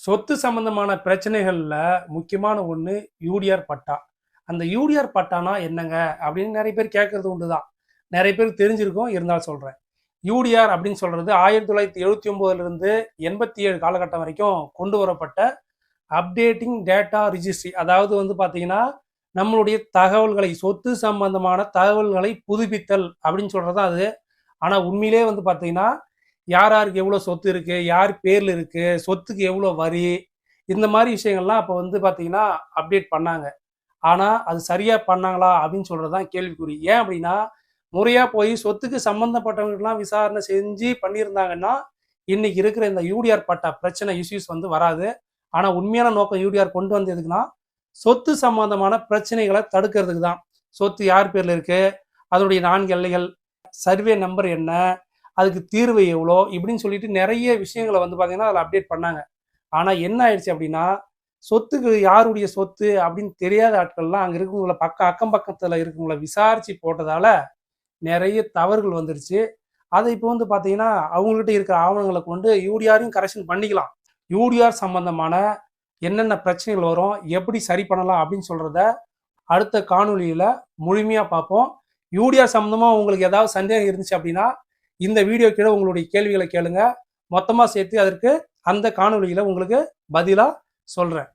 சொத்து சம்பந்தமான பிரச்சனைகள்ல முக்கியமான ஒண்ணு யூடிஆர் பட்டா. அந்த யூடிஆர் பட்டானா என்னங்க அப்படின்னு நிறைய பேர் கேட்கறது உண்டுதான். நிறைய பேருக்கு தெரிஞ்சிருக்கும், இருந்தாலும் சொல்றேன். யூடிஆர் அப்படின்னு சொல்றது 1979 இருந்து 87 காலகட்டம் வரைக்கும் கொண்டு வரப்பட்ட அப்டேட்டிங் டேட்டா ரிஜிஸ்ட்ரி. அதாவது பாத்தீங்கன்னா நம்மளுடைய தகவல்களை, சொத்து சம்பந்தமான தகவல்களை புதுப்பித்தல் அப்படின்னு சொல்றது தான் அது. ஆனா உண்மையிலே பாத்தீங்கன்னா யார் யாருக்கு எவ்வளோ சொத்து இருக்கு, யார் பேர்ல இருக்கு, சொத்துக்கு எவ்வளோ வரி, இந்த மாதிரி விஷயங்கள்லாம் அப்போ பார்த்தீங்கன்னா அப்டேட் பண்ணாங்க. ஆனால் அது சரியாக பண்ணாங்களா அப்படின்னு சொல்கிறது தான் கேள்விக்குறி. ஏன் அப்படின்னா முறையாக போய் சொத்துக்கு சம்மந்தப்பட்டவங்களுக்குலாம் விசாரணை செஞ்சு பண்ணியிருந்தாங்கன்னா இன்னைக்கு இருக்கிற இந்த யூடிஆர் பட்டா பிரச்சனை இஷ்யூஸ் வராது. ஆனால் உண்மையான நோக்கம் யூடிஆர் கொண்டு வந்து எதுக்குன்னா சொத்து சம்பந்தமான பிரச்சனைகளை தடுக்கிறதுக்கு தான். சொத்து யார் பேரில் இருக்கு, அதனுடைய 4 எல்லைகள், சர்வே நம்பர் என்ன, அதுக்கு தீர்வு எவ்வளோ இப்படின்னு சொல்லிட்டு நிறைய விஷயங்களை பார்த்தீங்கன்னா அதில் அப்டேட் பண்ணாங்க. ஆனால் என்ன ஆயிடுச்சு அப்படின்னா சொத்துக்கு யாருடைய சொத்து அப்படின்னு தெரியாத ஆட்கள்லாம் அங்கே இருக்கவங்கள அக்கம் பக்கத்தில் இருக்கவங்கள விசாரிச்சு போட்டதால நிறைய தவறுகள் வந்துருச்சு. அதை இப்போ பார்த்தீங்கன்னா அவங்ககிட்ட இருக்கிற ஆவணங்களை கொண்டு யூடிஆரையும் கரெக்ஷன் பண்ணிக்கலாம். யூடிஆர் சம்பந்தமான என்னென்ன பிரச்சனைகள் வரும், எப்படி சரி பண்ணலாம் அப்படின்னு சொல்றத அடுத்த காணொலியில் முழுமையாக பார்ப்போம். யூடிஆர் சம்பந்தமாக உங்களுக்கு ஏதாவது சந்தேகம் இருந்துச்சு அப்படின்னா இந்த வீடியோ கீழே உங்களுடைய கேள்விகளை கேளுங்க. மொத்தமாக சேர்த்து அதற்கு அந்த காணொலியில் உங்களுக்கு பதிலாக சொல்கிறேன்.